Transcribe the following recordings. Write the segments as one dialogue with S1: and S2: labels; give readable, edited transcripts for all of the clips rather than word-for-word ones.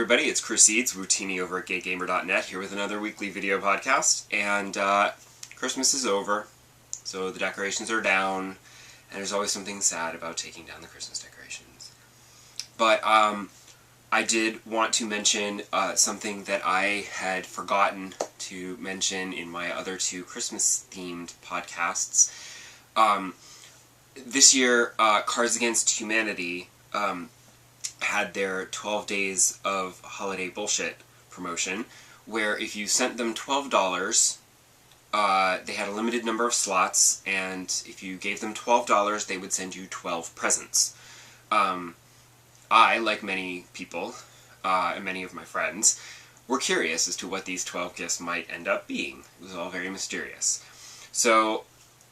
S1: everybody, it's Chris Eads, Wootini over at GayGamer.net, here with another weekly video podcast, and Christmas is over, so the decorations are down, and there's always something sad about taking down the Christmas decorations. But I did want to mention something that I had forgotten to mention in my other two Christmas-themed podcasts. This year, Cards Against Humanity had their 12 Days of Holiday Bullshit promotion, where if you sent them $12, they had a limited number of slots, and if you gave them $12, they would send you 12 presents. I, like many people, and many of my friends, were curious as to what these 12 gifts might end up being. It was all very mysterious. So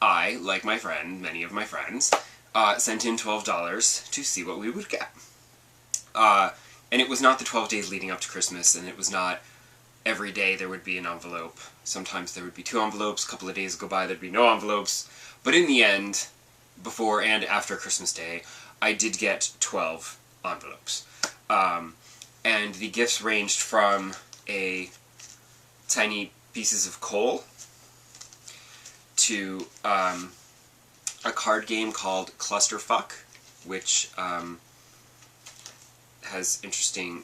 S1: I, like my friend, many of my friends, sent in $12 to see what we would get. And it was not the 12 days leading up to Christmas, and it was not every day there would be an envelope. Sometimes there would be 2 envelopes, a couple of days go by there'd be no envelopes. But in the end, before and after Christmas Day, I did get 12 envelopes. And the gifts ranged from tiny pieces of coal to a card game called Clusterfuck, which has interesting.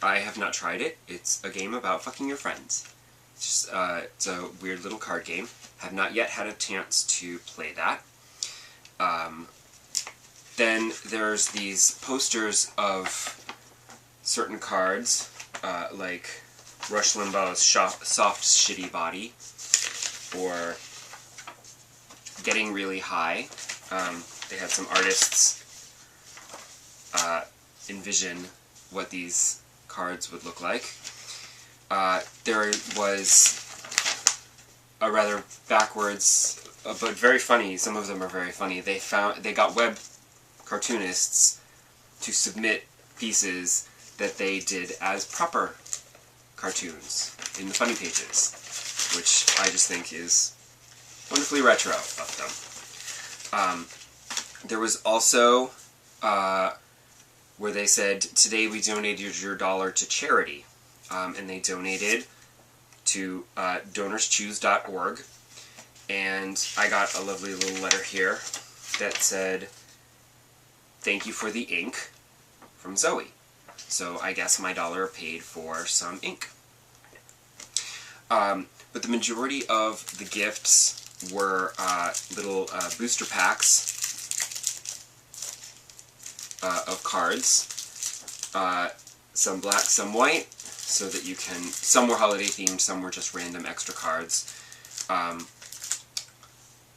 S1: I have not tried it. It's a game about fucking your friends. It's just it's a weird little card game. Have not yet had a chance to play that. Then there's these posters of certain cards, like Rush Limbaugh's Soft Shitty Body, or Getting Really High. They had some artists envision what these cards would look like. There was a rather backwards, but very funny, some of them are very funny. They got web cartoonists to submit pieces that they did as proper cartoons in the funny pages, which I just think is wonderfully retro of them. There was also where they said, today we donated your dollar to charity, and they donated to donorschoose.org, and I got a lovely little letter here that said, thank you for the ink, from Zoe. So I guess my dollar paid for some ink. But the majority of the gifts were little booster packs of cards, some black, some white, so that you can, some were holiday themed, some were just random extra cards.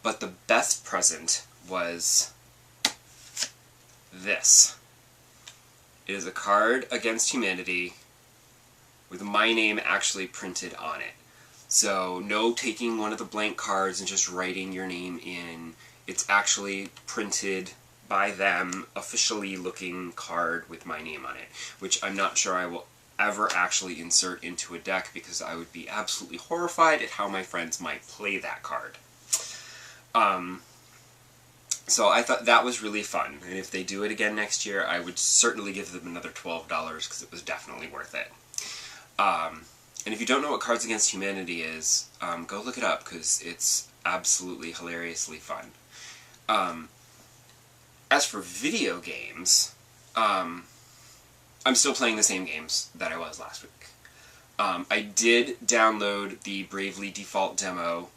S1: But the best present was this. It is a card against humanity with my name actually printed on it. So no taking one of the blank cards and just writing your name in. It's actually printed by them, officially looking card with my name on it, which I'm not sure I will ever actually insert into a deck because I would be absolutely horrified at how my friends might play that card. So I thought that was really fun, and if they do it again next year, I would certainly give them another $12 because it was definitely worth it. And if you don't know what Cards Against Humanity is, go look it up because it's absolutely hilariously fun. As for video games, I'm still playing the same games that I was last week. I did download the Bravely Default demo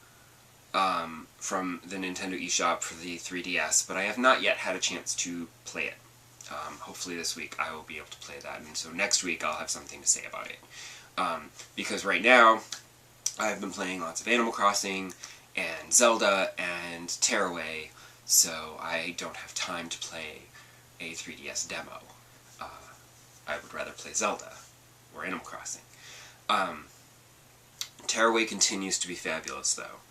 S1: from the Nintendo eShop for the 3DS, but I have not yet had a chance to play it. Hopefully this week I will be able to play that, and so next week I'll have something to say about it. Because right now, I've been playing lots of Animal Crossing, and Zelda, and Tearaway, so I don't have time to play a 3DS demo. I would rather play Zelda, or Animal Crossing. Tearaway continues to be fabulous, though.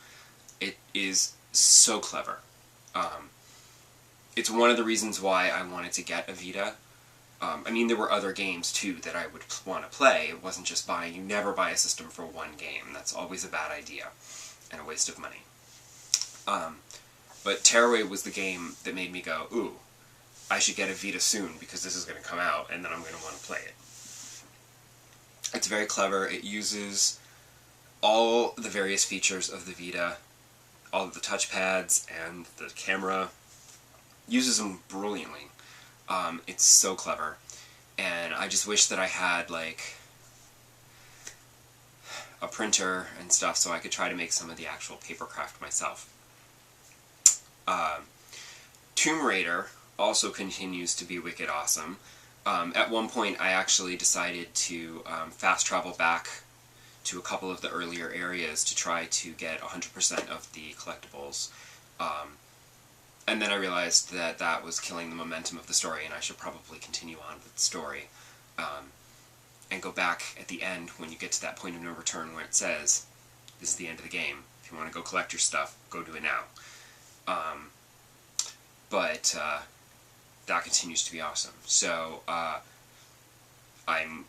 S1: It is so clever. It's one of the reasons why I wanted to get a Vita. I mean, there were other games, too, that I would want to play. It wasn't just buying. You never buy a system for one game. That's always a bad idea, and a waste of money. But Tearaway was the game that made me go, ooh, I should get a Vita soon, because this is going to come out, and then I'm going to want to play it. It's very clever. It uses all the various features of the Vita, all of the touchpads and the camera, uses them brilliantly. It's so clever, and I just wish that I had like a printer and stuff so I could try to make some of the actual papercraft myself. Tomb Raider also continues to be wicked awesome. At one point I actually decided to fast travel back to a couple of the earlier areas to try to get 100% of the collectibles. And then I realized that that was killing the momentum of the story, and I should probably continue on with the story. And go back at the end when you get to that point of no return where it says, this is the end of the game. If you want to go collect your stuff, go do it now. But that continues to be awesome. So, I'm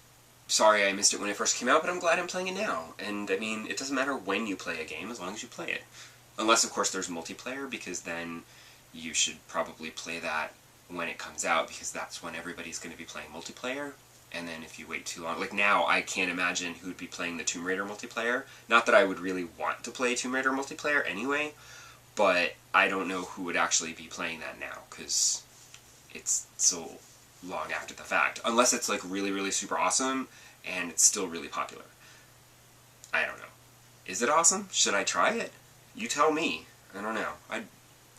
S1: sorry I missed it when it first came out, but I'm glad I'm playing it now. And, I mean, it doesn't matter when you play a game, as long as you play it. Unless, of course, there's multiplayer, because then you should probably play that when it comes out, because that's when everybody's going to be playing multiplayer. And then if you wait too long, like now, I can't imagine who would be playing the Tomb Raider multiplayer. Not that I would really want to play Tomb Raider multiplayer anyway, but I don't know who would actually be playing that now, because it's so long after the fact. Unless it's like really, really super awesome, and it's still really popular. I don't know. Is it awesome? Should I try it? You tell me. I don't know.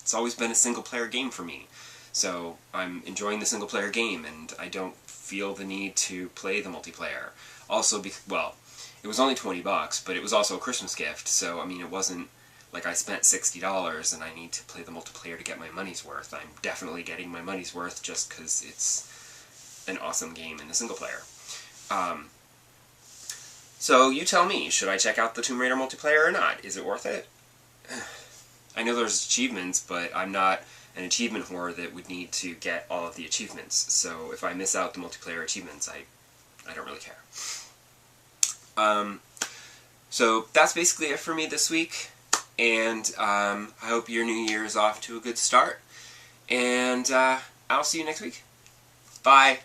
S1: It's always been a single-player game for me. So I'm enjoying the single-player game, and I don't feel the need to play the multiplayer. Also, well, it was only $20, but it was also a Christmas gift, so, I mean, it wasn't like I spent $60 and I need to play the multiplayer to get my money's worth. I'm definitely getting my money's worth just because it's an awesome game in the single-player. So you tell me, should I check out the Tomb Raider multiplayer or not? Is it worth it? I know there's achievements, but I'm not an achievement whore that would need to get all of the achievements. So if I miss out the multiplayer achievements, I don't really care. So that's basically it for me this week. And I hope your new year is off to a good start. And I'll see you next week. Bye.